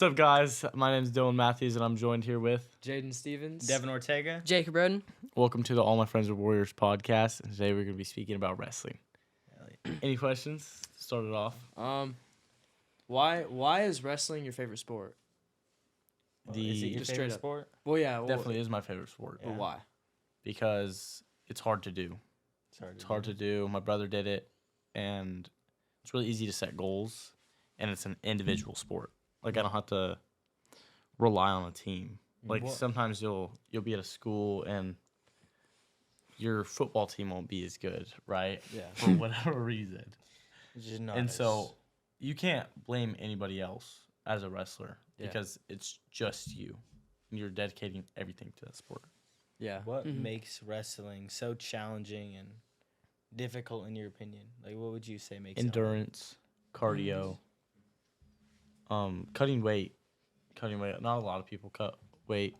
What's up, guys? My name is Dylan Matthews, and I'm joined here with Jaden Stevens. Devin Ortega. Jacob Roden. Welcome to the All My Friends Are Warriors podcast, and today we're going to be speaking about wrestling. Any questions to start it off? Why is wrestling your favorite sport? Is it your Just favorite straight up. sport? Well, yeah, Definitely is my favorite sport But why? because it's hard to do. It's hard to do. My brother did it, and it's really easy to set goals, and it's an individual sport. Like, I don't have to rely on a team. Like, What- sometimes you'll be at a school and your football team won't be as good, right? Yeah. For whatever reason. It's just not And as- so you can't blame anybody else as a wrestler Yeah. because it's just you. And you're dedicating everything to that sport. Yeah. what makes wrestling so challenging and difficult in your opinion? Like, what would you say makes Endurance, cardio, cutting weight. Not a lot of people cut weight,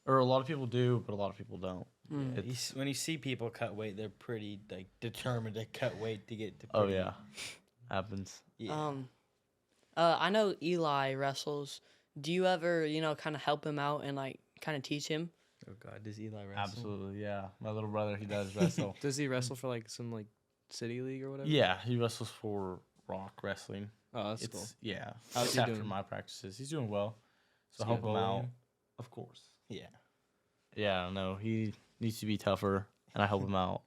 or a lot of people do, but a lot of people don't. it hard? It's, When you see people cut weight, they're pretty like determined to cut weight to get to. oh pretty- yeah, happens. yeah. I know Eli wrestles. Do you ever, kind of help him out and kind of teach him? Oh God, does Eli wrestle? Absolutely, yeah. My little brother, he does wrestle. Does he wrestle for some city league or whatever? Yeah, he wrestles for Rock Wrestling. Oh, that's It's cool. yeah. How's It's he after doing? my practices. He's doing well. So Is he help him out. bullying? Of course. Yeah. Yeah, no, he needs to be tougher, and I help him out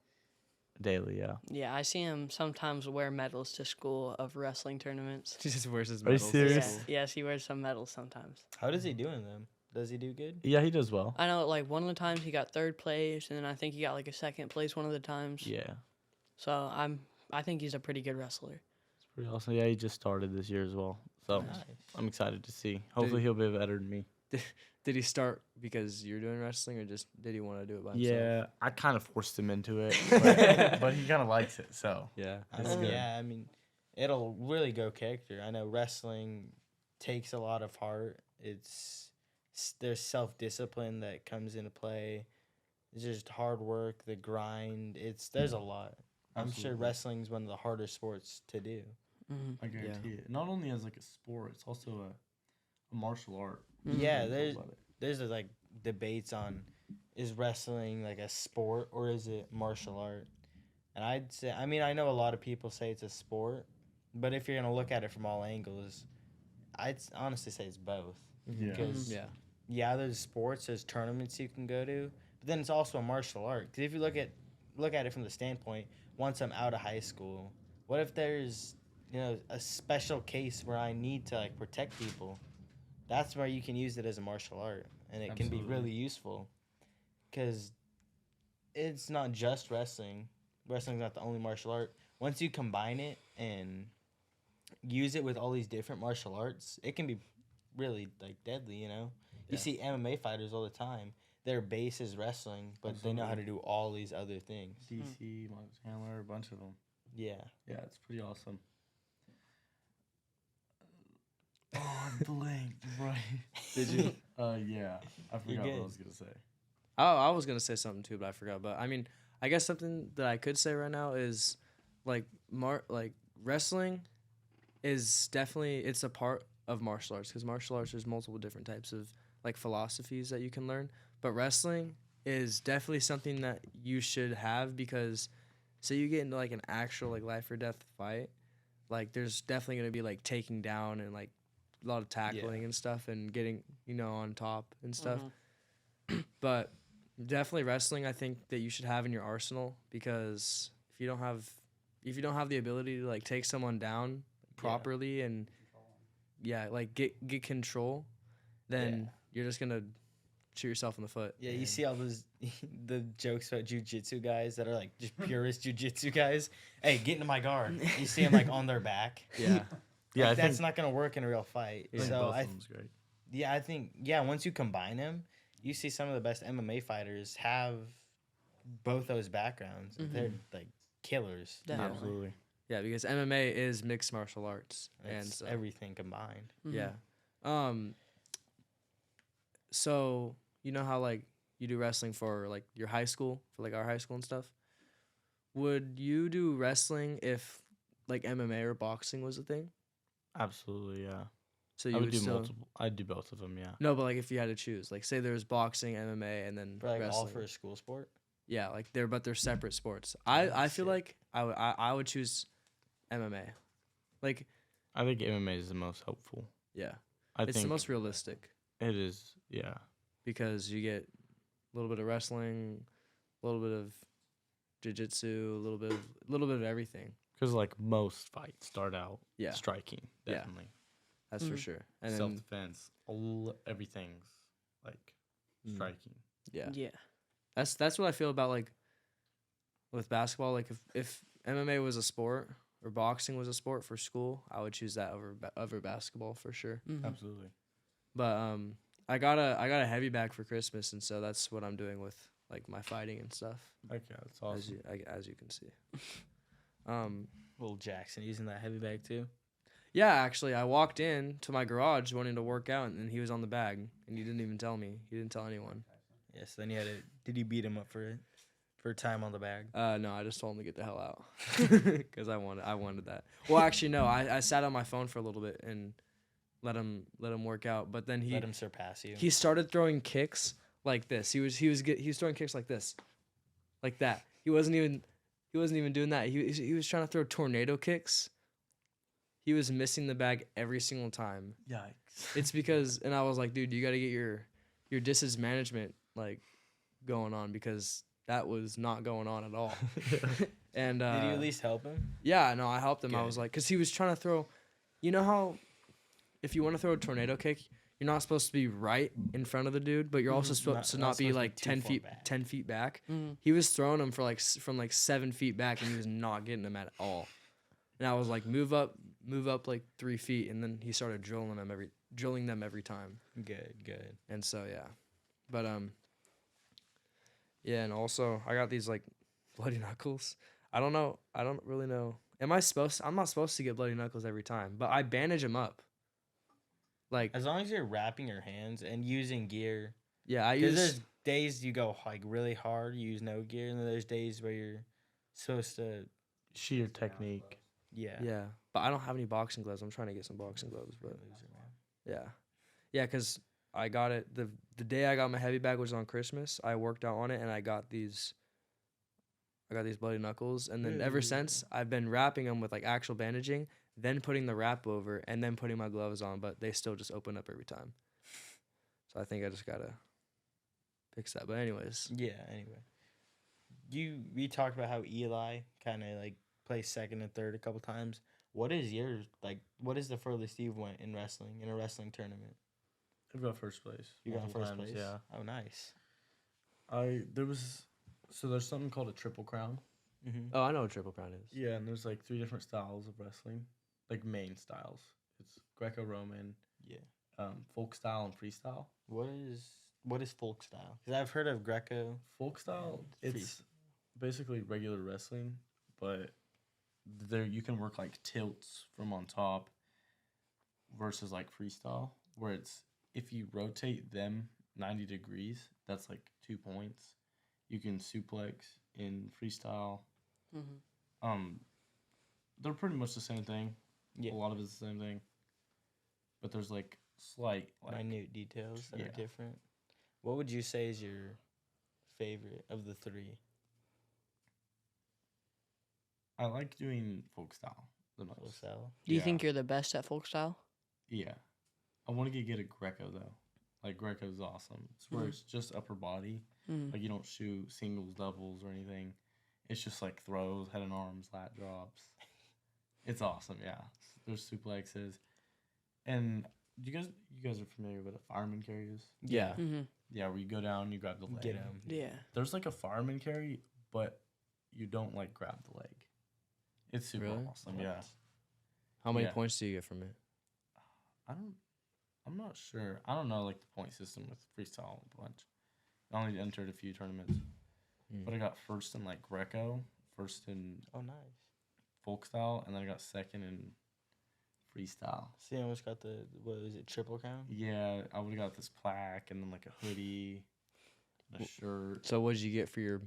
daily. Yeah. Yeah, I see him sometimes wear medals to school of wrestling tournaments. He just wears his Are you medals. serious? Yes, he wears some medals sometimes. How does he do in them? Does he do good? Yeah, he does well. I know, one of the times he got third place, and then I think he got a second place one of the times. Yeah, So I think he's a pretty good wrestler. it's pretty awesome. Yeah, he just started this year as well, so Nice. I'm excited to see. Hopefully, he'll be better than me. Did he start because you're doing wrestling, or just did he want to do it by himself? Yeah, I kind of forced him into it, but he kind of likes it. So Yeah. I mean, it'll really go character. I know wrestling takes a lot of heart. There's self-discipline that comes into play. It's just hard work, the grind. There's a lot. I'm sure Absolutely. wrestling's one of the hardest sports to do. Hmm I guarantee it. Not only as a sport, it's also a martial art. Yeah, there's debates on, is wrestling like a sport or is it martial art? And I'd say, I mean, I know a lot of people say it's a sport, but if you're gonna look at it from all angles, I'd honestly say it's both. Yeah. Because Yeah. there's sports, there's tournaments you can go to, but then it's also a martial art. Because if you look at it from the standpoint, once I'm out of high school, what if there's a special case where I need to protect people? That's where you can use it as a martial art, and it can be Absolutely. really useful. Because it's not just wrestling. Wrestling's not the only martial art. Once you combine it and use it with all these different martial arts, it can be really deadly. You Yeah. see MMA fighters all the time. Their base is wrestling, but they know how to do all these other things. DC, Marcus Handler, a bunch of them. Yeah. Yeah, it's pretty awesome. Oh, I blanked, right? Did you? Yeah. I forgot what I good. was gonna say. Oh, I was gonna say something too, but I forgot. But I mean, I guess something that I could say right now is wrestling is definitely it's a part of martial arts, because martial arts there's multiple different types of philosophies that you can learn, but wrestling is definitely something that you should have, because say you get into an actual life or death fight, there's definitely gonna be taking down and a lot of tackling and stuff and getting on top and stuff. But definitely wrestling, I think that you should have in your arsenal, because if you don't have the ability to take someone down properly and get control, then you're just gonna shoot yourself in the foot. Yeah, you see all those the jokes about jujitsu guys that are just purist jujitsu guys. Hey, get into my guard. You see them on their back. Yeah. Yeah, I that's think, not gonna work in a real fight. I think So both I of them's great. Yeah, I think once you combine them, you see some of the best MMA fighters have both those backgrounds. They're killers. Definitely. Absolutely. Yeah, because MMA is mixed martial arts, and It's so, everything combined. yeah. So you know how you do wrestling for your high school, for our high school and stuff. Would you do wrestling if MMA or boxing was a thing? Absolutely, yeah. So I you would do still, multiple. I'd do both of them. Yeah. No, but like if you had to choose, like say there's boxing, MMA, and then For like all wrestling. for a school sport. Yeah, like they're separate sports. That's I feel sick. like I would choose MMA. Like I think MMA is the most helpful. yeah, I it's think the most realistic it is. Yeah. because you get a little bit of wrestling, a little bit of jiu-jitsu, a little bit of everything. Because like most fights start out Yeah, striking. Yeah. Definitely. that's for Mhm. sure. And Self then defense. Everything's like Mm. striking. yeah, Yeah. that's what I feel about like with basketball. Like if MMA was a sport or boxing was a sport for school, I would choose that over basketball for sure. Mhm. Absolutely. But I got a heavy bag for Christmas, and so that's what I'm doing with like my fighting and stuff. Okay, that's awesome. As you can see. Little Jackson using that heavy bag too. Yeah, actually, I walked in to my garage wanting to work out, and he was on the bag, and he didn't even tell me. He didn't tell anyone. Yes. Then you had to. Did you beat him up for it? For time on the bag. No, I just told him to get the hell out because I wanted that. Well, actually, no, I sat on my phone for a little bit and let him work out, but then Let him surpass you. he started throwing kicks like this. He was throwing kicks like this, like that. He wasn't even doing that. He was trying to throw tornado kicks. He was missing the bag every single time. Yikes. It's because, and I was like, dude, you got to get your distance management like going on because that was not going on at all. And Did you at least help him? yeah, no, I helped him. I Good. was like, because he was trying to throw. You know how, if you want to throw a tornado kick, you're not supposed to be right in front of the dude, but you're also supposed to not be like too 10 far feet back. 10 feet back. Mhm. He was throwing them for like from like 7 feet back, and he was not getting them at all. And I was like, move up like 3 feet, and then he started drilling them every time. Good. And so yeah, but yeah, and also I got these like bloody knuckles. I don't really know. I'm not supposed to get bloody knuckles every time, but I bandage them up. Like As long as you're wrapping your hands and using gear. yeah, I Because use there's days you go like really hard, you use no gear, and then there's days where you're supposed to. Sheer technique. Yeah. yeah, but I don't have any boxing gloves. I'm trying to get some boxing gloves, but yeah, because I got it the day I got my heavy bag was on Christmas. I worked out on it and I got these bloody knuckles, and then ever since I've been wrapping them with like actual bandaging, then putting the wrap over, and then putting my gloves on, but they still just open up every time. So I think I just gotta fix that. But anyways, Yeah. Anyway, we talked about how Eli kind of like placed second and third a couple times. What is yours like? What is the furthest you've went in wrestling in a wrestling tournament? I've got first place. You got multiple first times, place. Yeah. Oh, nice. There's something called a triple crown. Mm-hmm. oh, I know what Triple Crown is. Yeah, and there's like 3 different styles of wrestling, like main styles. It's Greco-Roman, Yeah. folk style, and freestyle. What is folk style? Because I've heard of Greco. Folk style, And it's basically regular wrestling, but there you can work like tilts from on top versus like freestyle, where it's if you rotate them 90 degrees, that's like 2 points. You can suplex in freestyle. Mhm. They're pretty much the same thing. Yeah. A lot of it's the same thing, but there's like slight Minute details that yeah. are different. What would you say is your favorite of the three? I like doing folk style the most. Folk style. Do you Yeah. think you're the best at folk style? Yeah. I want to get good at Greco though. Like Greco's awesome. It's where Mhm. it's just upper body. Mm. Like you don't shoot singles, doubles, or anything. It's just like throws, head and arms, lat drops. It's awesome. Yeah. There's suplexes, and you guys are familiar with what a fireman carry is? Yeah. Mm-hmm. Yeah, where you go down, you grab the leg. Get him. Yeah. There's like a fireman carry, but you don't like grab the leg. It's super Really? awesome. Yeah. How many Yeah. points do you get from it? I'm not sure. I don't know like the point system with freestyle a bunch. I only entered a few tournaments, but I got first in like Greco, first in Oh, nice. folk style, and then I got second in freestyle. So you almost got the, what was it, triple crown? Yeah, I would have got this plaque and then like a hoodie, a shirt. So what did you get for your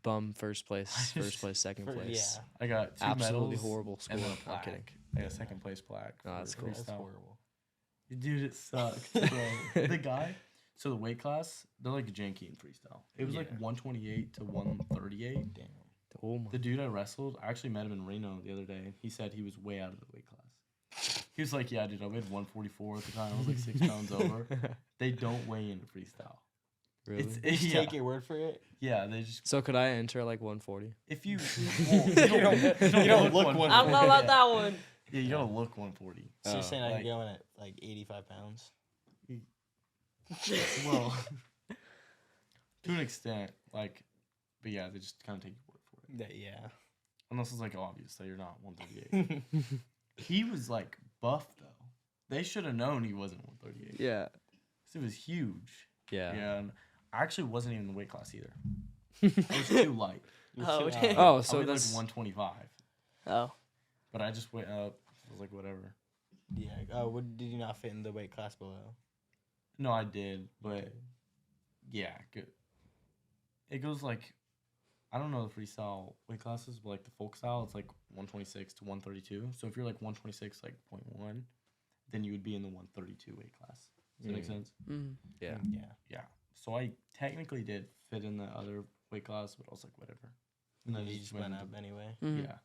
bum first place, second place? Yeah. I got two Absolutely medals horrible score. and then a I'm plaque. kidding. I got a second place plaque. Oh, that's for cool. That's freestyle. horrible. Dude, it sucks, bro. The guy, so the weight class, they're like janky in freestyle. It was like Yeah. 128 to 138. Damn. Oh my. The dude I wrestled, I actually met him in Reno the other day, and he said he was way out of the weight class. He was like, yeah, dude, I weighed 144 at the time. I was like 6 pounds over. They don't weigh in freestyle. Really? Just yeah, take your word for it. yeah, they just, So could I enter like 140? if you, You don't look one. I don't know about yeah. that one. Yeah, you gotta look 140. So you're saying I like- can go in at like 85 pounds? Well, to an extent, like, but yeah, they just kind of take your word for it. Yeah. Unless it's like obvious that you're not 138. He was like buff though. They should have known he wasn't 138. Yeah. 'Cause it was huge. Yeah. Yeah. And I actually wasn't even in the weight class either. I was too light. Oh, too dang. Oh, I so weighed that's like 125. Oh. But I just went up. I was like, whatever. Yeah. Oh, what, did you not fit in the weight class below? No, I did, but yeah, good. It goes like, I don't know the freestyle weight classes, but like the folk style, it's like 126 to 132. So if you're like 126, like 0.1, then you would be in the 132 weight class. Does that make sense? Mm. yeah. Yeah. Yeah. So I technically did fit in the other weight class, but I was like, whatever. And then You just went up into- anyway. Mm. Yeah.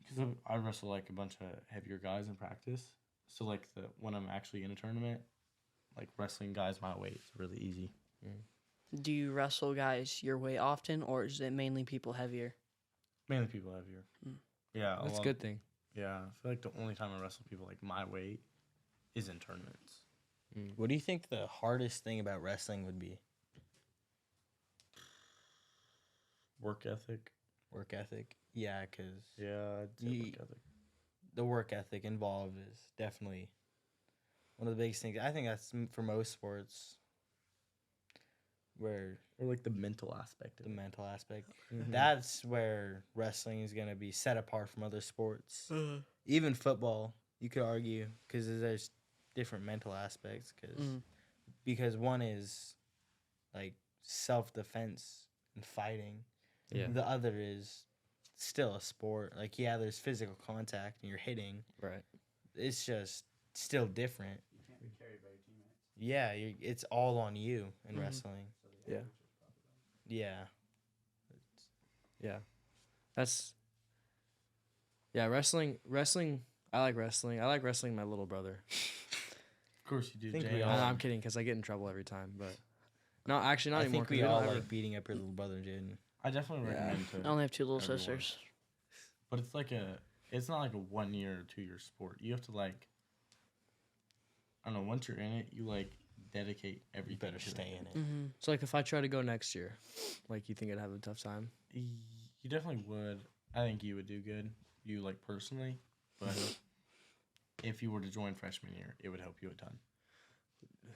Because I wrestle like a bunch of heavier guys in practice. So like when I'm actually in a tournament, like wrestling guys my weight is really easy. Do you wrestle guys your weight often, or is it mainly people heavier? Mainly people heavier. Mm. Yeah. That's a good thing. Yeah. I feel like the only time I wrestle people like my weight is in tournaments. What do you think the hardest thing about wrestling would be? Work ethic. Work ethic. Yeah, because Yeah. I'd say Ye- work ethic. the work ethic involved is definitely one of the biggest things. I think that's for most sports where Or like the mental aspect of the it. mental aspect. Mhm. That's where wrestling is going to be set apart from other sports. Even football, you could argue, because there's different mental aspects. Mm. Because one is like self-defense and fighting. Yeah. The other is still a sport. Like, yeah, there's physical contact and you're hitting. Right. It's just still different. You can't be carried by your teammates. Yeah, it's all on you in Mhm. wrestling. Yeah. Yeah. Yeah. That's. Yeah, wrestling. I like wrestling. I like wrestling my little brother. Of course you do. Think Jay. we No, all- I'm kidding, because I get in trouble every time. But no, actually, not I anymore. think 'cause we don't all ever- like beating up your little brother, Jaden. I definitely Yeah. recommend I to. only have two little Everyone. sisters. But it's like it's not like a 1 year or 2 year sport. You have to like, I don't know, once you're in it, you like dedicate You everything. better to stay in it. Mm-hmm. So, like, if I try to go next year, like, you think I'd have a tough time? You definitely would. I think you would do good. You like personally, but if you were to join freshman year, it would help you a ton.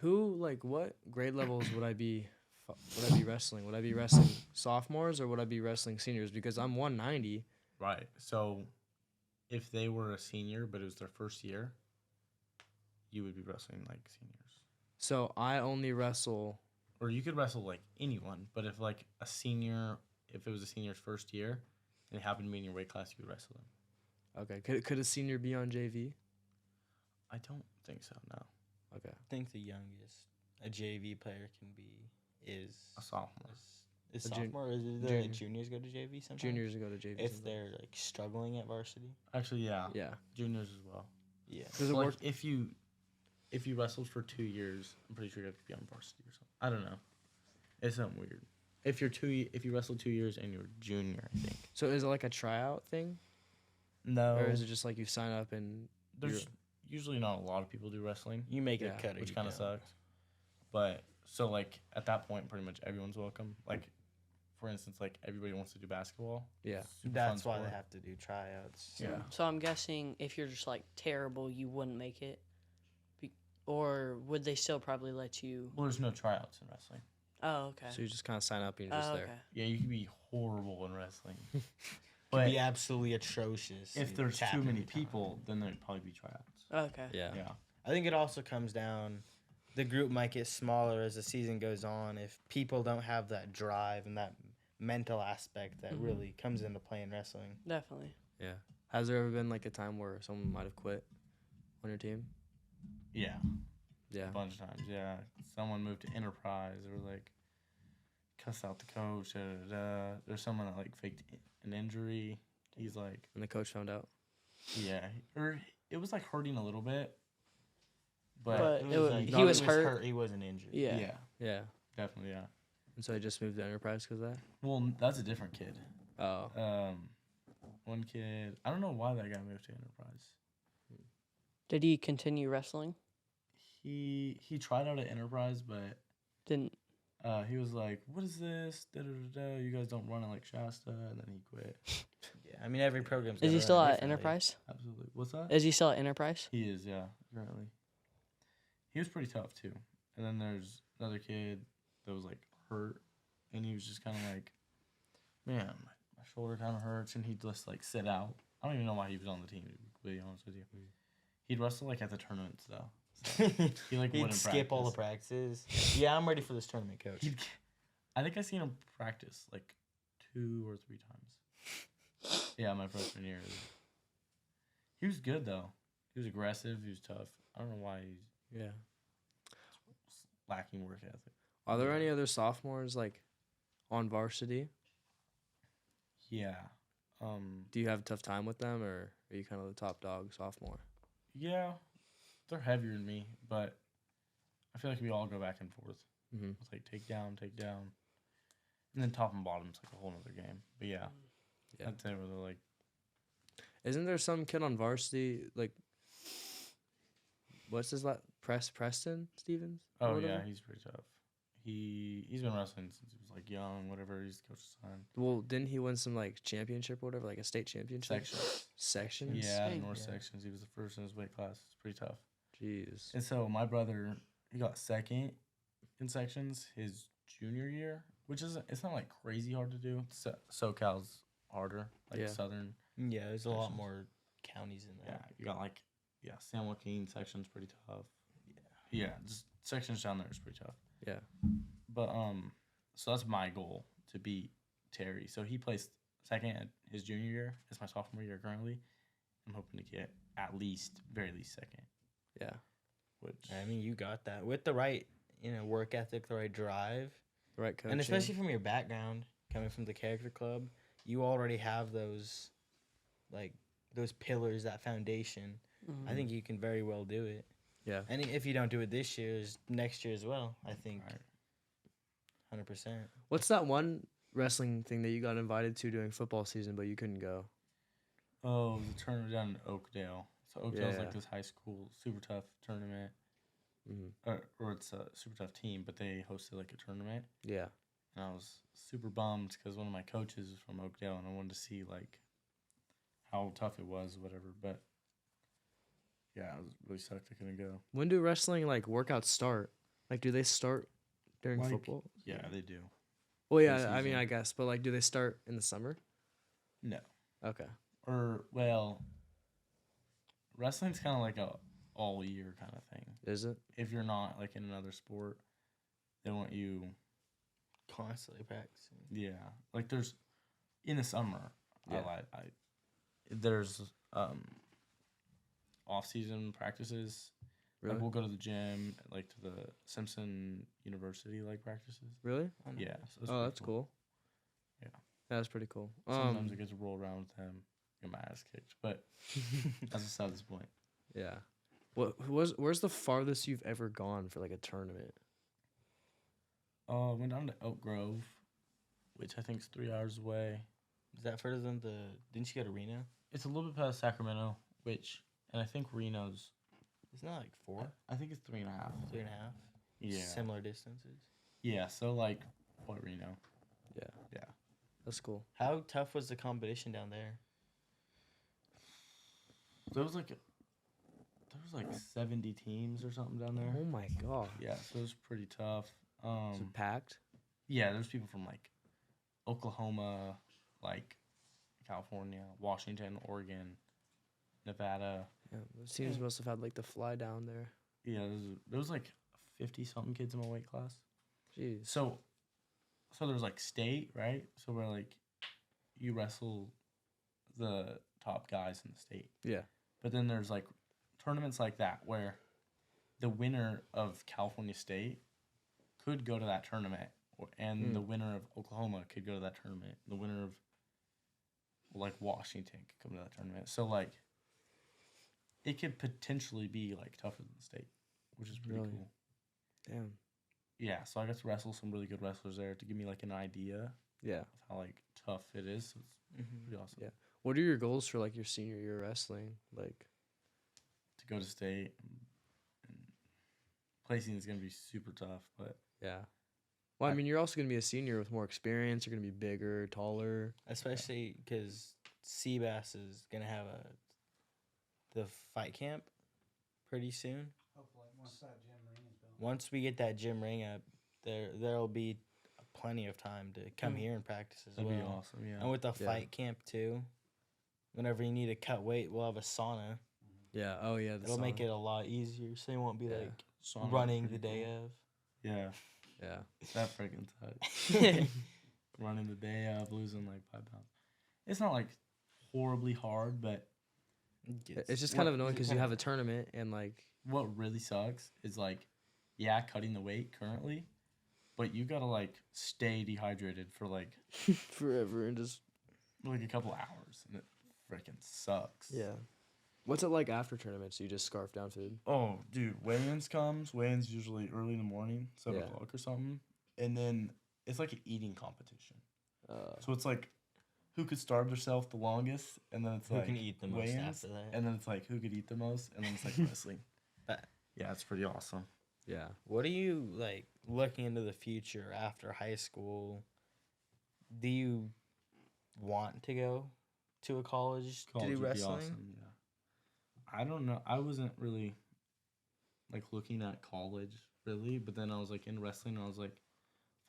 Who, like, what grade levels would I be? Would I be wrestling? Would I be wrestling sophomores or would I be wrestling seniors? Because I'm 190. Right. So, if they were a senior, but it was their first year, you would be wrestling like seniors. So I only wrestle. Or you could wrestle like anyone, but if like a senior, if it was a senior's first year, and it happened to be in your weight class, you would wrestle them. Okay. Could a senior be on JV? I don't think so. No, Okay. I think the youngest a JV player can be is a sophomore. is A jun- sophomore. Or is it the junior. juniors go to JV sometimes? Juniors go to JV. If sometimes. they're like struggling at varsity. Actually, yeah, Yeah. juniors as well. Yeah. Does it Like work? if you wrestled for 2 years, I'm pretty sure you have to be on varsity or something. I don't know. It's something weird. If you wrestled 2 years and you're junior, I think. So is it like a tryout thing? No, Or is it just like you sign up and there's usually not a lot of people do wrestling, You make Yeah, a cut, or which you kind of don't. sucks. But so like at that point, pretty much everyone's welcome. Like, for instance, like everybody wants to do basketball. yeah. Super That's fun why they sport. have to do tryouts. Yeah. So I'm guessing if you're just like terrible, you wouldn't make it. Or would they still probably let you? Well, there's no tryouts in wrestling. Oh, okay. So you just kind of sign up and you're just Oh, there. okay. Yeah, you can be horrible in wrestling. Could but be absolutely atrocious. if and there's tap too many every time. people, then there'd probably be tryouts. Okay. Yeah. Yeah. I think it also comes down. The group might get smaller as the season goes on if people don't have that drive and that mental aspect that Mhm. really comes into play in wrestling. Definitely. Yeah. Has there ever been like a time where someone might have quit on your team? Yeah, Yeah. a bunch of times. Yeah, someone moved to Enterprise or like cussed out the coach. Da, da, da. There's someone that like faked an injury. He's like, And the coach found out. yeah, or it was like hurting a little bit, But it it was wa- like he was hurt. He wasn't injured. Yeah. yeah, Yeah. definitely, yeah. And so he just moved to Enterprise because of that? Well, that's a different kid. Oh. One kid, I don't know why that guy moved to Enterprise. Did he continue wrestling? He tried out at Enterprise, but Didn't. he was like, "What is this? Da, da, da, da. You guys don't run it like Shasta," and then he quit. Yeah, I mean every program's. Is he gotta still run at differently. Enterprise? Absolutely. What's that? Is he still at Enterprise? He is, yeah, currently. He was pretty tough too. And then there's another kid that was like hurt, and he was just kind of like, "Man, my shoulder kind of hurts," and he'd just like sit out. I don't even know why he was on the team. To be completely honest with you, he'd wrestle like at the tournaments though. So he like He'd wouldn't skip all the practice. practices. Yeah, I'm ready for this tournament, coach. I think I seen him practice like 2 or 3 times. Yeah, my freshman year. He was good though. He was aggressive. He was tough. I don't know why he's Yeah. lacking work ethic. Are there any other sophomores like on varsity? Yeah. Do you have a tough time with them, or are you kind of the top dog sophomore? Yeah. They're heavier than me, but I feel like we all go back and forth. Mm-hmm. It's like take down. And then top and bottom's like a whole other game. But yeah. Yeah. I'd say where they're like, Isn't there some kid on varsity like? What's his last? Preston Stevens? or oh whatever? yeah, he's pretty tough. He's been wrestling since he was like young, whatever. He's the coach's son. Well, didn't he win some like championship or whatever, like a state championship? Sections. Sections. Yeah, Insane. North Yeah. sections. He was the first in his weight class. It's pretty tough. Jeez. And so my brother, he got second in sections his junior year, which is it's not like crazy hard to do. SoCal's harder, like Yeah. Southern. Yeah, there's a lot Sections. more counties in Yeah, there. you got like San Joaquin section's pretty tough. Yeah, just sections down there is pretty tough. Yeah. But so that's my goal, to beat Terry. So he placed second at his junior year. It's my sophomore year currently. I'm hoping to get at least, very least second. Yeah. Which I mean, you got that with the right, work ethic, the right drive, The right coach. and especially from your background, coming from the character club, you already have those, like, those pillars, that foundation. Mhm. I think you can very well do it. Yeah. And if you don't do it this year, is next year as well. I think, Right. 100%. What's that one wrestling thing that you got invited to during football season, but you couldn't go? Oh, the tournament down in Oakdale. So Oakdale's Yeah. like this high school, super tough tournament. Mm-hmm. Or it's a super tough team, but they hosted like a tournament. Yeah. And I was super bummed because one of my coaches is from Oakdale, and I wanted to see like how tough it was, whatever. But yeah, I was really sucked I couldn't go. When do wrestling like workouts start? Like, do they start during Like, football? Yeah, they do. Well, yeah. I mean, preseason. I guess, but like, do they start in the summer? No. Okay. Or well, wrestling's kind of like a all year kind of thing. Is it? If you're not like in another sport, they want you. Constantly practicing. Yeah, like there's in the summer. Yeah. There's off season practices. Really? Like we'll go to the gym, like to the Simpson University like practices. Really? Yeah. So Oh, pretty that's cool. Yeah. That's pretty cool. Sometimes I get to roll around with them, get my ass kicked, but that's beside this point. Yeah. Where's the farthest you've ever gone for like a tournament? Went down to Elk Grove, which I think is 3 hours away. Is that further than the? Didn't you go to Reno? It's a little bit past Sacramento, and I think Reno's. It's not like 4, I think it's 3.5. 3.5. Yeah. Similar distances. Yeah. So like, what Reno? Yeah. Yeah. That's cool. How tough was the competition down there? There was like 70 teams or something down there. Oh my god. Yeah, so it was pretty tough. Is it packed? Yeah, there's people from like Oklahoma, like California, Washington, Oregon, Nevada. Yeah. The teams must have had like the fly down there. Yeah, there was like 50 something kids in my weight class. Jeez. So there was like state, right? So we're like, you wrestle the top guys in the state. Yeah. But then there's like tournaments like that where the winner of California State could go to that tournament, and the winner of Oklahoma could go to that tournament. The winner of like Washington could come to that tournament. So like, it could potentially be like tougher than the state, which is pretty cool. Damn. Yeah, so I got to wrestle some really good wrestlers there to give me like an idea Yeah. of how like tough it is. So it's pretty awesome. Yeah. What are your goals for like your senior year wrestling? Like To go to state, and placing is gonna be super tough, but yeah. Well, I mean, you're also gonna be a senior with more experience. You're gonna be bigger, taller. Especially because Seabass is gonna have the fight camp pretty soon. Hopefully, once that gym ring is built. Once we get that gym ring up, there'll be plenty of time to come here and practice as that'd well. be awesome. Yeah. And with the Yeah. fight camp too, whenever you need to cut weight, we'll have a sauna. Yeah. Oh yeah. It'll make it a lot easier, so you won't be Yeah. like Sauna is running the pretty day cool. of. Yeah, Yeah. that freaking sucks. Running the day up, losing like 5 pounds. It's not like horribly hard, but It's just kind of annoying is it because you kind have of- a tournament and like what really sucks is like, yeah, cutting the weight currently, but you gotta like stay dehydrated for like forever and just a couple hours, and it freaking sucks. yeah. What's it like after tournaments? You just scarf down food. Oh, dude, weigh-ins comes. Weigh-ins usually early in the morning, 7 o'clock or something, and then it's like an eating competition. So it's like who could starve themselves the longest, and then it's Who like can eat the most weigh-ins, after that? and then it's like who could eat the most, and then it's like wrestling. Yeah, it's pretty awesome. Yeah. What are you like looking into the future after high school? Do you want to go to a college to do College would be wrestling? awesome, yeah. I don't know. I wasn't really like looking at college really, but then I was like in wrestling, and I was like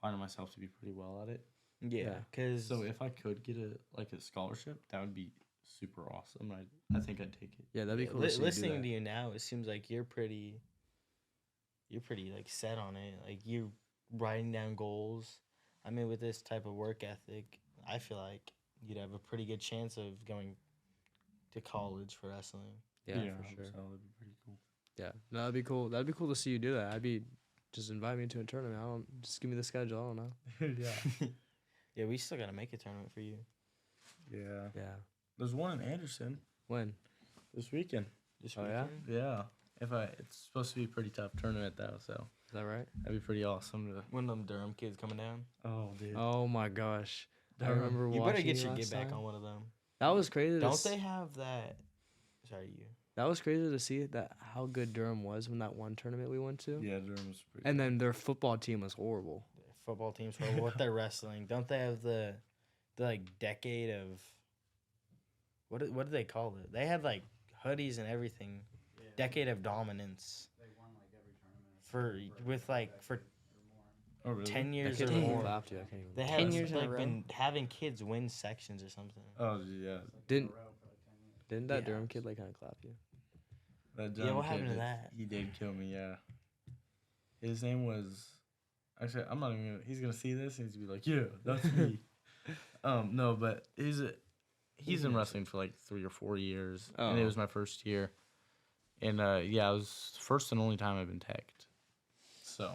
finding myself to be pretty well at it. Yeah, because So if I could get a scholarship, that would be super awesome. I think I'd take it. Yeah, that'd be cool. to see you do listening that. to you now, it seems like you're pretty like set on it. Like you're writing down goals. I mean, with this type of work ethic, I feel like you'd have a pretty good chance of going to college for wrestling. Yeah, I for hope sure. So that'd be pretty cool. Yeah, no, that'd be cool. That'd be cool to see you do that. I'd be just invite me to a tournament. Just give me the schedule. I don't know. Yeah. Yeah, we still gotta make a tournament for you Yeah. Yeah. There's one in Anderson When? this weekend. this Oh, yeah? weekend. Yeah. It's supposed to be a pretty tough tournament though, so Is that right? that'd be pretty awesome to. When them Durham kids coming down, Oh, dude. Oh my gosh. I Durham. remember you watching better get you your last get back time. on one of them. That was crazy. Don't they have that? Sorry, you. That was crazy to see that how good Durham was when that one tournament we went to. Yeah, Durham's pretty. And then their football team was horrible. Their football team's horrible with their wrestling. Don't they have the like decade of what do they call it? They had like hoodies and everything. Yeah, Decade of dominance they won like every tournament. for with like for Oh, really? 10 years I or can't even more. clap to you. I can't even. They 10 have years in a like row? been having kids win sections or something. Oh, yeah. Didn't For like 10 years. didn't that Yeah. Durham kid like kind of clap you? That Yeah, dumb what happened kid to that? He did kill me, yeah. His name was. Actually, I'm not even gonna. He's gonna see this and he's gonna be like, yeah, that's me. No, but he's in wrestling for like 3 or 4 years. And it Oh. was my first year. And yeah, it was the first and only time I've been teched. So.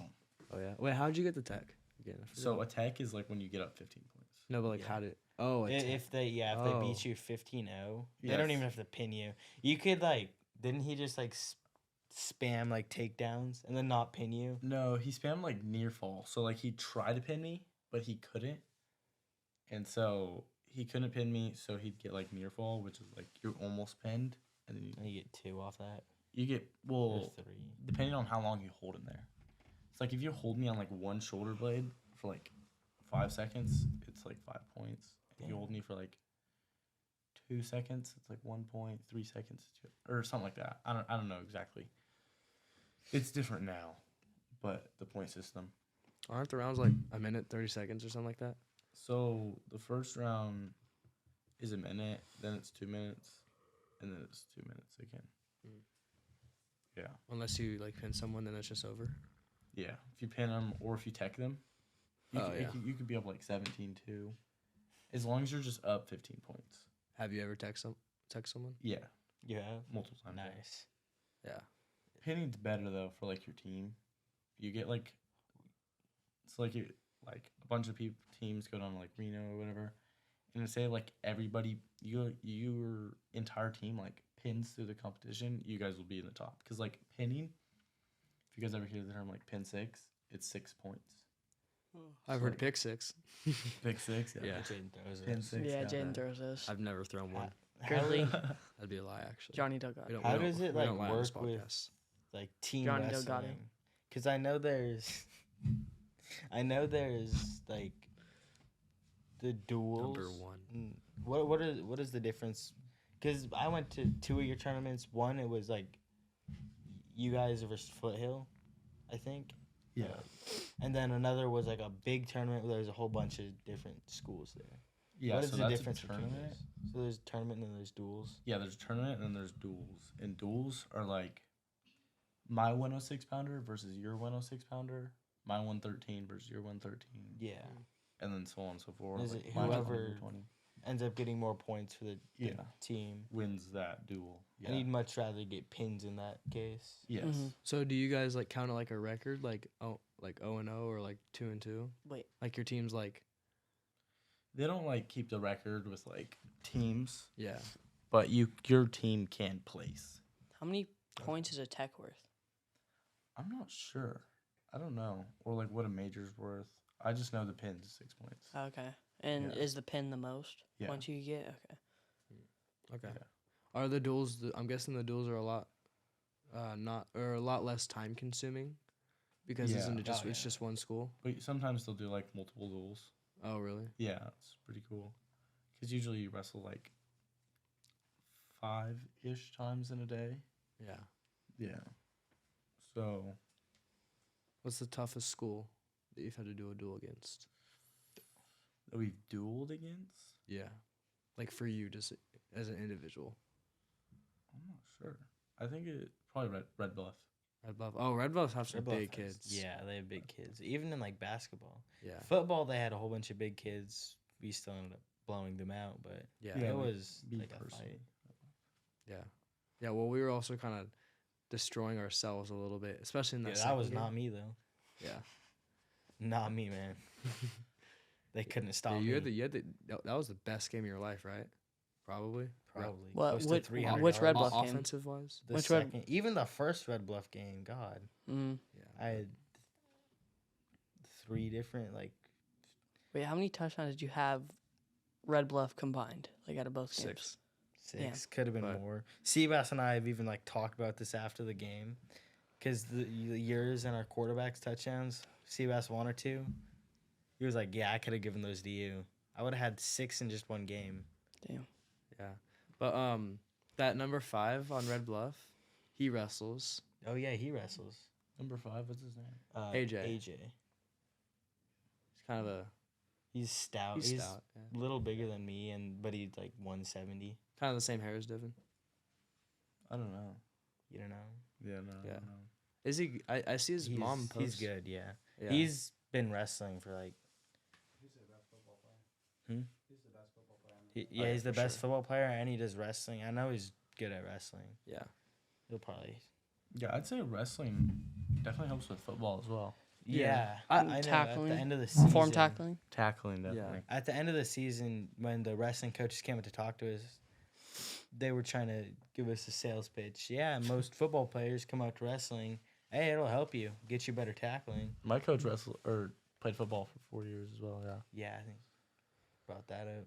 Oh yeah. Wait, how'd you get the tech again? I forgot. So a tech is like when you get up 15 points. no, but like Yeah. how did? Oh, a tech. If they Oh. beat you 15-0, they Yes. don't even have to pin you. You could like didn't he just like spam like takedowns and then not pin you? No, he spammed like near fall. So like he tried to pin me, but he couldn't. And so he couldn't pin me, so he'd get like near fall, which is like you're almost pinned, and then And you get 2 off that you get or well 3. depending on how long you hold him there. It's like if you hold me on like one shoulder blade for like 5 seconds, it's like 5 points. If you Damn. hold me for like 2 seconds, it's like 1 point. 3 seconds, or something like that. I don't know exactly. It's different now, but the point system. Aren't the rounds like a minute, 30 seconds or something like that? So the first round is a minute, then it's 2 minutes, and then it's 2 minutes again. Mm. Yeah. Unless you like pin someone, then it's just over. Yeah. If you pin them or if you tech them, you, Oh, could, yeah. you could be up like 17-2. As long as you're just up 15 points. Have you ever text someone? Yeah. You have Multiple times. nice. Yeah. Pinning's better though for like your team. You get like it's like you like a bunch of teams go down to like Reno or whatever, and say like everybody your entire team like pins through the competition, you guys will be in the top. Because like pinning, if you guys ever hear the term like pin six, it's 6 points. I've heard pick six. Pick six, yeah. Yeah. Jaden throws Pin it. six. Yeah, yeah. Jaden throws this. I've never thrown one. Grizzly. That'd be a lie, actually. Johnny Delgado. We How we does it, we like, don't lie on this work with- podcast. Like team Johnny wrestling. Delgado. Because I know there's like the duels. Number one. What is the difference? Because I went to 2 of your tournaments. One, it was like you guys versus Foothill, I think. Yeah. And then another was like a big tournament where there's a whole bunch of different schools there. Yeah, What is so the that's difference a between tournament. those? So there's tournament and then there's duels. Yeah, there's a tournament and then there's duels. And duels are like my 106 pounder versus your 106 pounder, my 113 versus your 113, Yeah. and then so on and so forth. Is like it my 20, whoever- your 20 Ends up getting more points for the Yeah. team. wins that duel. Yeah. And you'd much rather get pins in that case. yes. Mhm. So do you guys like count it like a record, like 0-0 or like 2-2? Wait. Like your team's like They don't like keep the record with like teams, yeah. but your team can place. How many points is a tech worth? I'm not sure. I don't know. Or like what a major's worth. I just know the pin's 6 points. Okay. And Yeah. is the pin the most Yeah. points you get? Okay. Okay. Yeah. Are the duels? I'm guessing the duels are a lot, a lot less time consuming, because Yeah. isn't it just Oh, it's yeah. just one school? But sometimes they'll do like multiple duels. Oh really? Yeah, it's pretty cool. Because usually you wrestle like 5-ish times in a day. Yeah. Yeah. So What's the toughest school that you've had to do a duel against? that we've dueled against? Yeah. Like for you, just as an individual. I'm not sure. I think it probably Red Bluff. Red Bluff. Oh, Red Bluff have some Red Bluff big has- kids. Yeah, they have big kids. Even in like basketball. Yeah. Football, they had a whole bunch of big kids. We still ended up blowing them out, but Yeah. Yeah, it like, was Be like a person. fight. Yeah. Yeah. Well, we were also kind of destroying ourselves a little bit, especially in that. Yeah, that second was game. not me though. Yeah. Not me, man. They couldn't stop Yeah, me. you had the that was the best game of your life, right? Probably. Probably. What- Close to what- 300 which Red yards. Bluff game? Offensive wise. The Which Red- second, even the first Red Bluff game, God, Mm. Yeah. I had 3 different like Wait, how many touchdowns did you have Red Bluff combined? Like out of both games? 6. Could have been But- more. Seabass and I have even like talked about this after the game, because the yours and our quarterbacks touchdowns, Seabass 1 or 2. He was like, "Yeah, I could have given those to you. I would have had 6 in just one game." Damn. Yeah. But that number 5 on Red Bluff, he wrestles. Oh yeah, he wrestles. Number 5, what's his name? AJ. AJ. He's kind of a He's stout. he's He's stout. Yeah. a little bigger than me, but he's like 170. Kind of the same hair as Devin. I don't know. You don't know. Yeah, no. Yeah. I don't know. Is he? I see his mom post. He's good. Yeah. Yeah. He's been wrestling for like. He's the best football player. Hmm? He's the best football player. in the Yeah, yeah, he's the for best sure. football player, and he does wrestling. I know he's good at wrestling. Yeah. He'll probably. Yeah, I'd say wrestling definitely helps with football as well. Yeah, I- I know. At tackling, the end of the season, Form tackling? Tackling, definitely. At the end of the season, when the wrestling coaches came in to talk to us, they were trying to give us a sales pitch. Yeah, most football players come out to wrestling. Hey, it'll help you get you better tackling. My coach wrestled or played football for 4 years as well. Yeah. Yeah, I think brought that up.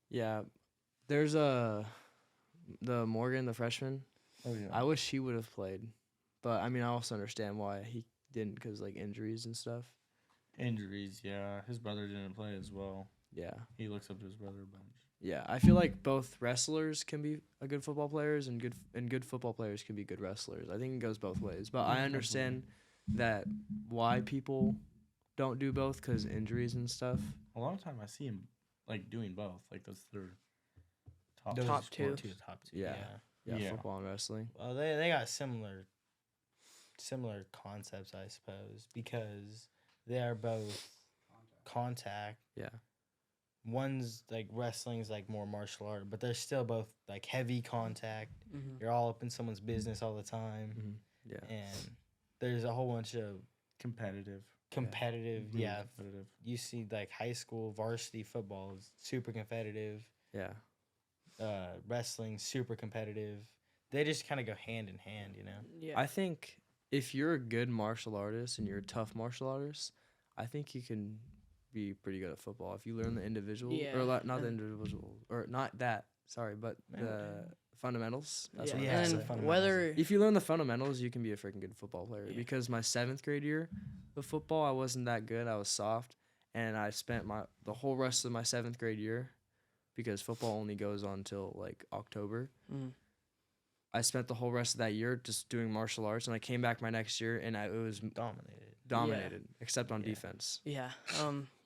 Yeah. There's the Morgan, the freshman. Oh yeah. I wish he would have played, but I mean, I also understand why he didn't, because like injuries and stuff. Injuries, yeah. His brother didn't play as well. Yeah. He looks up to his brother a bunch. Yeah, I feel like both wrestlers can be a good football players, and good football players can be good wrestlers. I think it goes both ways. But I understand that why people don't do both, because injuries and stuff. A lot of time I see him like doing both. Like that's their top. Those Top are two. Top two. Yeah. Yeah, Yeah. football and wrestling. Well, they got similar concepts, I suppose, because they are both contact. Yeah. one's like wrestling's like more martial art, but they're still both like heavy contact. Mhm. You're all up in someone's business all the time, Mhm. Yeah. and there's a whole bunch of Competitive. competitive. Really Yeah, competitive. you see like high school varsity football is super competitive. Yeah. Wrestling super competitive. They just kind of go hand in hand, you know. Yeah. I think if you're a good martial artist and you're a tough martial artist, I think you can be pretty good at football if you learn the individual Yeah, not the and- individual or not that. Sorry, but the fundamentals. That's Yeah, what Yeah, I'm it's saying. the and fundamentals. whether If you learn the fundamentals, you can be a freaking good football player. Yeah. Because my 7th grade year of football, I wasn't that good. I was soft, and I spent the whole rest of my 7th grade year, because football only goes on till like October. Mhm. I spent the whole rest of that year just doing martial arts, and I came back my next year, and it was dominated, except on Yeah. defense. Yeah.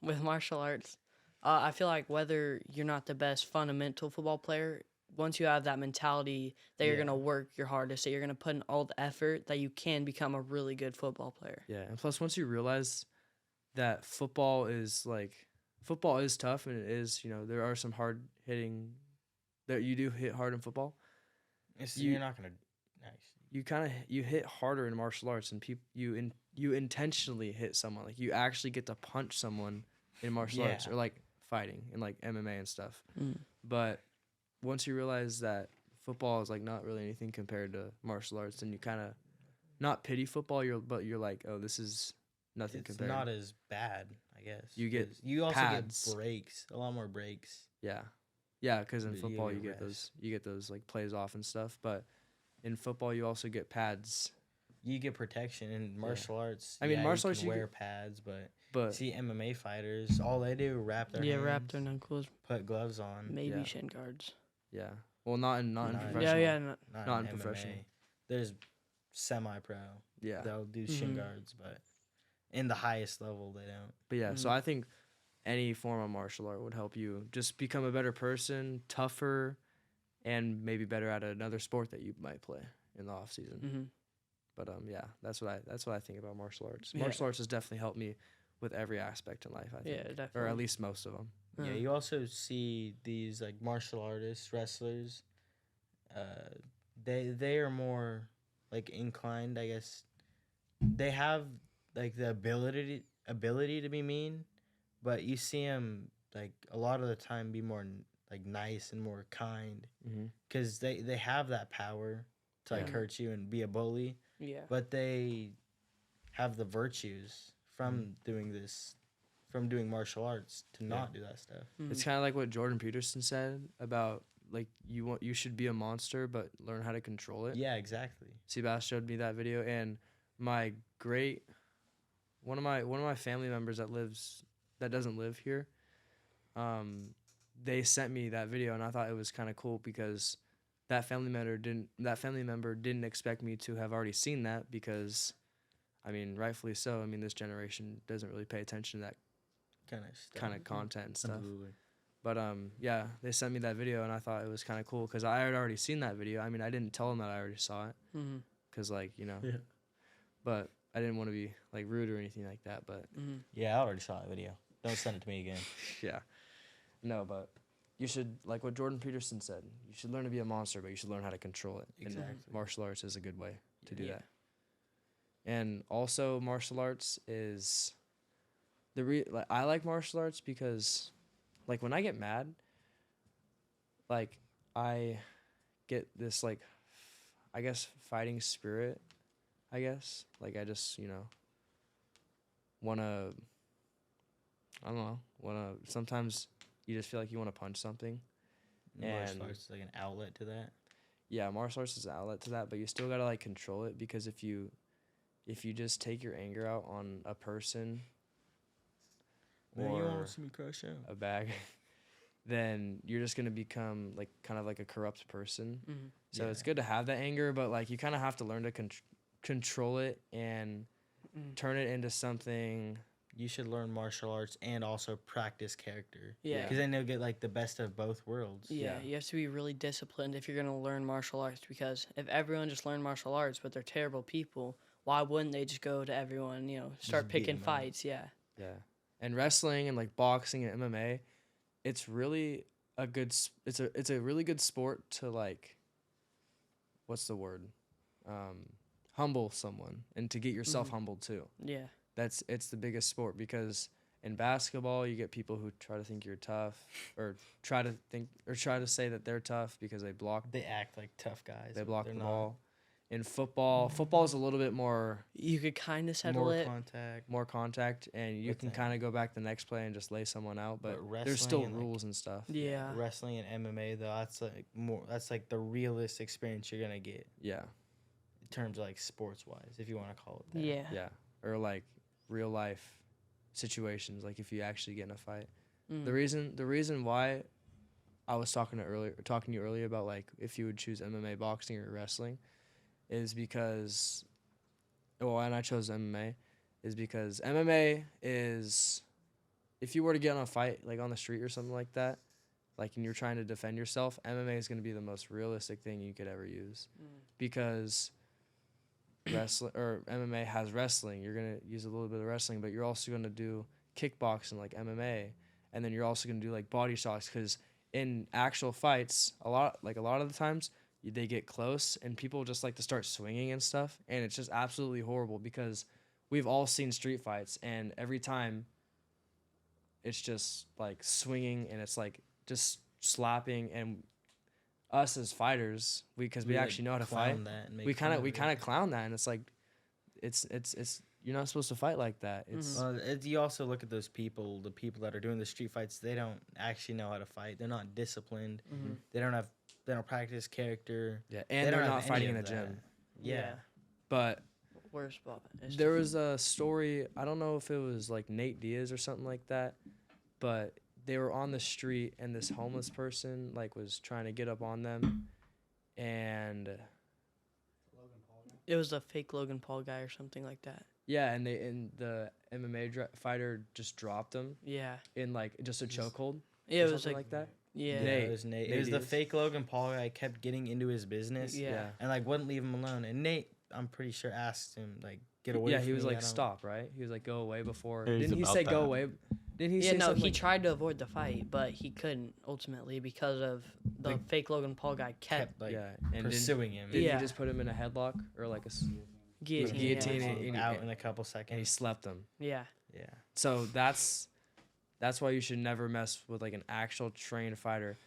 With martial arts, I feel like whether you're not the best fundamental football player, once you have that mentality that you're Yeah. gonna work your hardest, that you're gonna put in all the effort, that you can become a really good football player. Yeah, and plus once you realize that football is tough, and it is, there are some hard hitting that you do hit hard in football. You're not gonna. Nice. You hit harder in martial arts, and you intentionally hit someone. Like you actually get to punch someone in martial arts, Yeah. or like fighting in like MMA and stuff. Mm. But once you realize that football is like not really anything compared to martial arts, then you kind of not pity football. You're like, oh, this is nothing It's compared. not as bad, I guess. You get 'cause you also pads. get breaks, a lot more breaks. Yeah, because in But you football get you get rest. those like plays off and stuff. But in football you also get pads. You get protection in martial arts. I mean, yeah, martial you arts can you wear pads, but But see MMA fighters, all they do wrap their Yeah, hands, wrap their knuckles, put gloves on. maybe Yeah. shin guards. yeah, well, not in Not in- professional. Yeah, yeah. Not in MMA. professional. There's semi-pro. Yeah. They'll do shin Mhm. guards, but in the highest level they don't. But yeah, so Mhm. I think any form of martial art would help you just become a better person, tougher, and maybe better at another sport that you might play in the off season. Mm-hmm. But yeah, that's what I think about martial arts. Yeah. Martial arts has definitely helped me with every aspect in life, I think. Yeah, definitely. Or at least most of them. Yeah, you also see these like martial artists, wrestlers. They are more like inclined, I guess. They have like the ability to be mean, but you see them like a lot of the time be more like nice and more kind, Mm-hmm. because they have that power to like Yeah. hurt you and be a bully, Yeah. but they have the virtues from doing martial arts to not do that stuff. It's kind of like what Jordan Peterson said about like you should be a monster, but learn how to control it. Yeah, exactly. Seabass showed me that video, and one of my family members that doesn't live here, they sent me that video, and I thought it was kind of cool because that family member didn't expect me to have already seen that, because I mean, rightfully so. I mean, this generation doesn't really pay attention to that kind of content and stuff. Absolutely. But yeah, they sent me that video, and I thought it was kind of cool because I had already seen that video. I mean, I didn't tell them that I already saw it, Mm-hmm. because like Yeah. but I didn't want to be like rude or anything like that. But Mm-hmm. Yeah, I already saw that video. Don't send it to me again. yeah, no, but you should, like what Jordan Peterson said, you should learn to be a monster, but you should learn how to control it. And Exactly. martial arts is a good way to do Yeah. that. And also, martial arts is I like martial arts because, like, when I get mad, like, I get this, like, I guess, fighting spirit, I guess. Like, I just, want to, I don't know, sometimes you just feel like you want to punch something. Martial And- arts is like an outlet to that. Yeah, martial arts is an outlet to that, but you still got to, like, control it, because if you just take your anger out on a person or see me crush out. a bag, then you're just going to become, like, kind of like a corrupt person. Mm-hmm. So Yeah. it's good to have that anger, but, like, you kind of have to learn to control it and turn it into something. You should learn martial arts and also practice character. Yeah. Because then you'll get like the best of both worlds. Yeah, Yeah. you have to be really disciplined if you're going to learn martial arts, because if everyone just learned martial arts but they're terrible people, why wouldn't they just go to everyone, start beat picking 'em up. fights? Yeah. Yeah. And wrestling and, like, boxing and MMA it's really a good it's a really good sport to like, what's the word, humble someone and to get yourself humbled too. Yeah. It's the biggest sport, because in basketball you get people who try to think you're tough, or try to say that they're tough because they They act like tough guys. they but block they're the not. ball. In football is a little bit more You could kind of settle More it. contact, and you With can that. kind of go back the next play and just lay someone out, but But there's still wrestling and, like, rules and stuff. Yeah. Wrestling and MMA though, that's like more. That's like the realest experience you're gonna get Yeah. in terms of like sports wise, if you want to call it that. Yeah. Yeah. Or like real life situations, like if you actually get in a fight. Mm. The reason why I was talking to you earlier about like if you would choose MMA, boxing, or wrestling, is because, well, and I chose MMA, is because MMA is, if you were to get in a fight like on the street or something like that, like and you're trying to defend yourself, MMA is going to be the most realistic thing you could ever use, because wrestling or MMA has wrestling. You're gonna use a little bit of wrestling, but you're also gonna do kickboxing like MMA, and then you're also gonna do like body shots, because in actual fights, a lot of the times they get close and people just like to start swinging and stuff, and it's just absolutely horrible, because we've all seen street fights, and every time it's just like swinging and it's like just slapping, and us as fighters, because we like, actually know how to clown fight, that and make we fun kind it. of clown that, and it's like it's you're not supposed to fight like that. It's You also look at those people, the people that are doing the street fights. They don't actually know how to fight. They're not disciplined. They don't practice character. yeah, They and don't they're have not any fighting of in a that. gym. Yeah. But Where's Bob? there was a story, I don't know if it was like Nate Diaz or something like that, but they were on the street and this homeless person like was trying to get up on them, and It was a fake Logan Paul guy or something like that. yeah, and the MMA fighter just dropped him Yeah. in like just a chokehold. Yeah, or it was something like, like that. yeah. Yeah, Nate. it was Nate. Nate It was the Diaz. fake Logan Paul guy kept getting into his business. Yeah. And like wouldn't leave him alone. And Nate, I'm pretty sure, asked him like, get away. Yeah, from he was me, I like, don't-" stop, right? He was like, go away before. Yeah, he's Didn't he about say that. go away? Didn't he Yeah, say no, something he like, tried to avoid the fight, but he couldn't ultimately because of the Like- fake Logan Paul guy kept kept like yeah, and pursuing him. did Yeah. he just put him in a headlock or like a guillotine. guillotine Yeah. and- out in a couple and he seconds. slept him. Yeah. Yeah. So that's why you should never mess with like an actual trained fighter,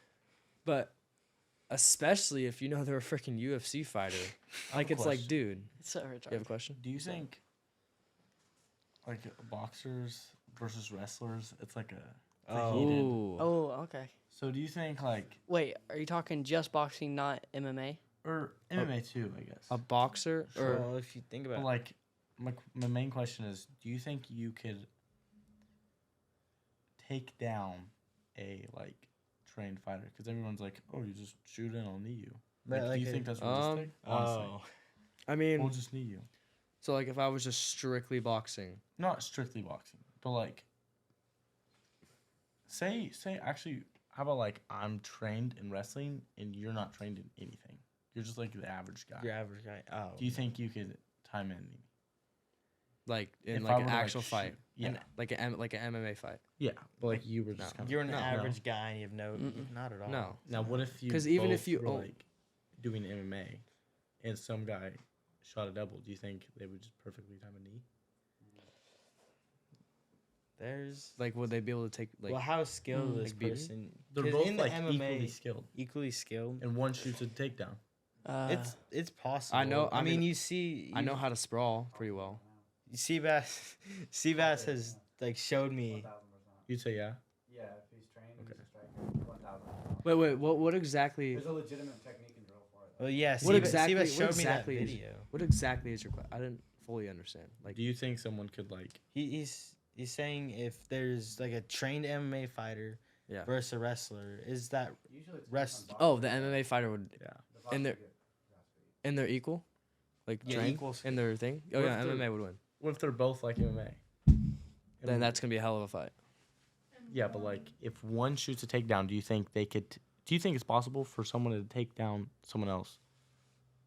but especially if you know they're a freaking UFC fighter. Like it's like, question. dude, So you have a retarded. question? Do you think, like, boxers versus wrestlers, it's like a heated? Ooh. Oh, okay. So do you think, like, Wait, are you talking just boxing, not MMA? or MMA too, I guess? A boxer or Well, if you think But, about it, like, my main question is, do you think you could take down a, like, trained fighter? Because everyone's like, oh, you just shoot and I'll knee you. But, Like, like do you a- think that's realistic? Honestly. oh, I mean, We'll just knee you. so like if I was just strictly boxing, Not strictly boxing, but like, say actually, how about like I'm trained in wrestling and you're not trained in anything? You're just like the average guy. your average guy. Oh, Do you think you could time in me? like in If I like were an to, like, actual fight, shoot- Yeah. like an MMA fight? Yeah, but like you were just No. kind of. you're an no. average guy and you have no, Mm-mm. not at all. No. Now what if you? 'Cause even if both you were, own- like doing MMA, and some guy shot a double, do you think they would just perfectly time a knee? There's Like would they be able to take like? well, how skilled is this like beating? person? They're 'Cause both in the like MMA, equally skilled, equally skilled. and one shoots a takedown. It's possible. I know- I I mean, mean, you see. I know how to sprawl pretty well. Seabass has like showed me. 1,000%. You'd say yeah. Yeah, if he's trained, Okay. he's a striker. 1,000. Wait, what exactly? There's a legitimate technique and drill for it. Well, yeah. What Seabass exactly- Seabass what showed exactly me that is- video. What exactly is your question? I didn't fully understand. Like, Do you think someone could like? He's saying if there's like a trained MMA fighter Yeah. versus a wrestler, is that Usually it's Rest- based on oh, boxing. the MMA fighter would, Yeah. The boxing and they're- you get grass feet. and they're equal, like Yeah, trained equal in their thing. Oh What yeah, if they're- MMA would win. What if they're both like MMA? Then that's gonna be a hell of a fight. Yeah, but like if one shoots a takedown, do you think they could? Do you think it's possible for someone to take down someone else,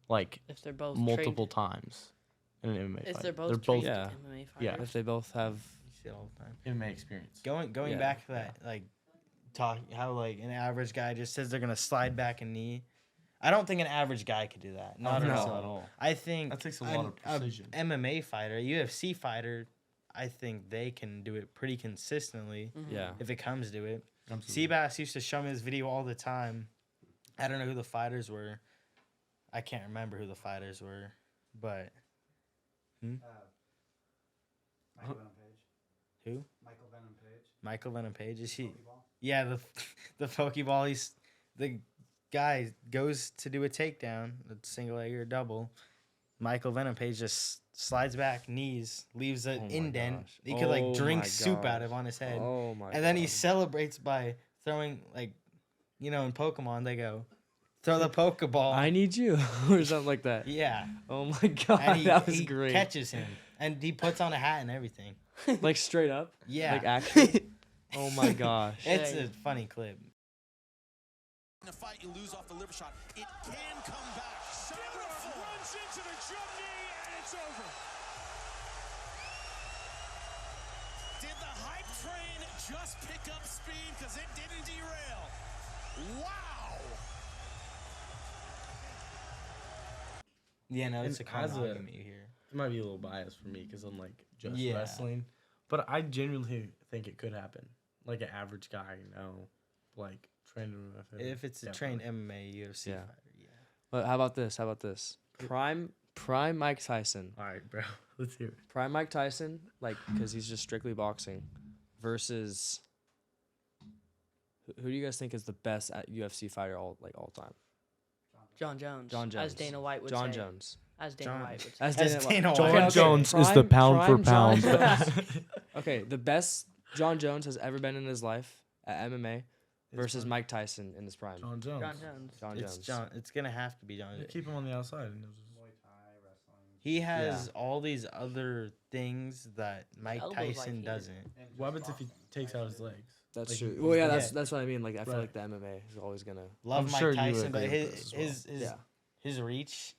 like if they're both multiple times in an MMA trained, if fight? they're both they're trained both Yeah. MMA fighters. Yeah. If they both have, you see it all the time? MMA experience. Going Yeah. back to that like how like an average guy just says they're gonna slide back a knee. I don't think an average guy could do that. Not don't at think so all. at all. I think That takes a lot of precision. A MMA fighter, a UFC fighter, I think they can do it pretty consistently Yeah. if it comes to it. Absolutely. Seabass used to show me this video all the time. I don't know who the fighters were. I can't remember who the fighters were, but Michael Venom Page. who? Michael Venom Page. Michael Venom Page, is he? Pokeball. Yeah, the Pokeball. The guy goes to do a takedown, a single leg or a double. Michael Venom Page just slides back, knees, leaves an Oh my indent. gosh. He could like Oh drink my soup out gosh. of on his head. Oh my. And then he God. celebrates by throwing like, in Pokemon they go, throw the Pokeball. I need you or something like that. Yeah, Oh my god, and he, that was he great. catches him, and he puts on a hat and everything. Like straight up. Yeah, Like actually. Oh my gosh. it's Dang. a funny clip. In a fight, you lose off the liver shot. It can come back. Beautiful. Runs into the jump knee, and it's over. Did the hype train just pick up speed? Because it didn't derail. Wow. Yeah, no, it's a And common as a- argument you hear. It might be a little biased for me because I'm like just Yeah. wrestling, but I genuinely think it could happen. Like an average guy, like trained in If it's a trained MMA UFC Yeah. fighter, yeah. But how about this? Prime Mike Tyson. All right, bro. Let's hear it. Prime Mike Tyson, like, because he's just strictly boxing, versus who do you guys think is the best at UFC fighter all time? John Jones. John As Jones. Dana White would John say. Jones. As Dana John- White would say. As As Dana, Dana White. White. John Jones is the pound for John pound. Jones- okay, the best John Jones has ever been in his life at MMA versus Mike Tyson in his prime. John Jones. John Jones. John It's Jones. John. It's gonna have to be John. You keep him on the outside. And it was Muay Thai, wrestling. He has all these other things that Mike elbow's like Tyson here. doesn't. And what happens if he takes out his legs? That's Like, true. he's Well, yeah, good. that's what I mean. Like, I feel Right. like the MMA is always gonna. Love I'm Mike sure you Tyson, but agree with his that as his Yeah. his reach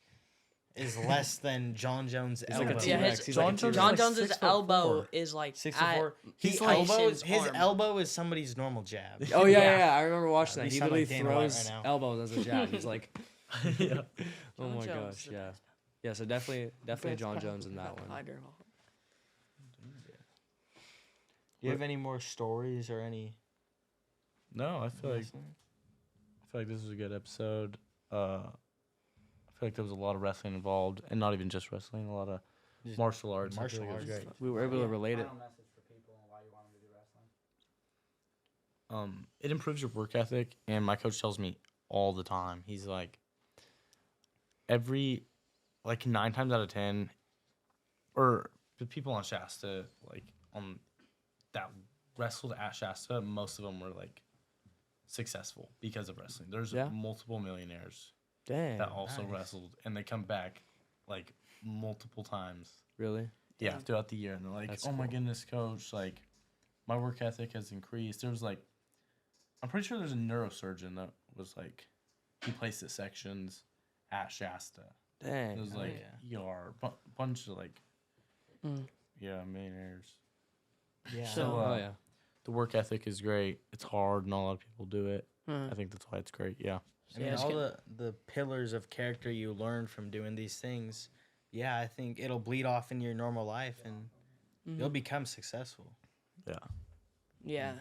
is less than John Jones' He's like a elbow. Yeah, T-Rex. his- He's John like a Jones- T-Rex. John like Jones' 6'4". elbow is like 6'4". at His Tyson's elbows. His arm. elbow is somebody's normal jab. Oh yeah, Yeah. yeah, I remember watching We that. He sound literally like Dana White throws right now. elbows as a jab. He's like, yeah. oh John my Jones gosh, is the yeah, best. yeah. So definitely Best John pound Jones in for that pound one. fighter. Do you have any more stories or any? No, I feel like this was a good episode. I feel like there was a lot of wrestling involved, and not even just wrestling. A lot of Just martial arts. I martial feel like it was arts. great. We were able to relate it. Final message for people and why you want them to do wrestling. It improves your work ethic, and my coach tells me all the time. He's like, every, like 9 times out of 10, or the people on Shasta, like on that wrestled at Shasta, most of them were like successful because of wrestling. There's Yeah. multiple millionaires Dang, that also nice. wrestled, and they come back like multiple times. really? Yeah, throughout the year, and they're like, That's "Oh my cool. goodness, coach! Like, my work ethic has increased." There was like, I'm pretty sure there's a neurosurgeon that was like, he placed at sections at Shasta. It Dang. was Oh, like ER, bunch of like, Mm. yeah, millionaires. Yeah. So, Oh yeah. The work ethic is great. It's hard, not a lot of people do it. Hmm. I think that's why it's great. Yeah. I mean, all the pillars of character you learn from doing these things, yeah, I think it'll bleed off in your normal life and you'll become successful. Yeah. Yeah.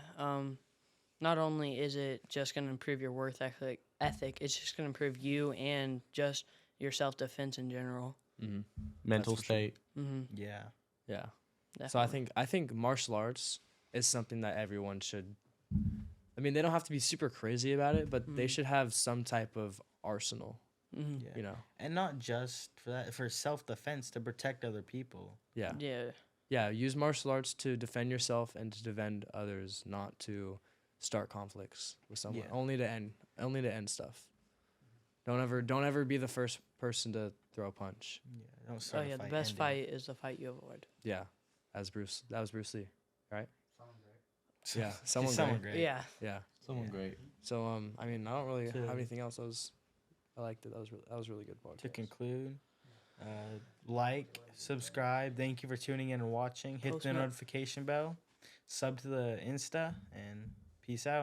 Not only is it just going to improve your work ethic, it's just going to improve you and just your self defense in general. Mm-hmm. Mental for sure. state. Mm-hmm. Yeah. Yeah. So I think martial arts is something that everyone should. I mean, they don't have to be super crazy about it, but they should have some type of arsenal. Mm-hmm. Yeah. You know. And not just for that, for self-defense to protect other people. Yeah. Yeah. Yeah. Use martial arts to defend yourself and to defend others, not to start conflicts with someone. Yeah. Only to end stuff. Don't ever be the first person to throw a punch. Yeah. Don't Oh start a yeah, the fight, best end it. fight is the fight you avoid. Yeah. That was Bruce Lee, right? Someone great. Yeah. Just Someone great. great. Yeah. Yeah. Someone Yeah. great. So I mean, I don't really To- have anything else. I liked it. That was really good podcast. To conclude, like, subscribe. Thank you for tuning in and watching. Hit Post the note. notification bell. Sub to the Insta, and peace out.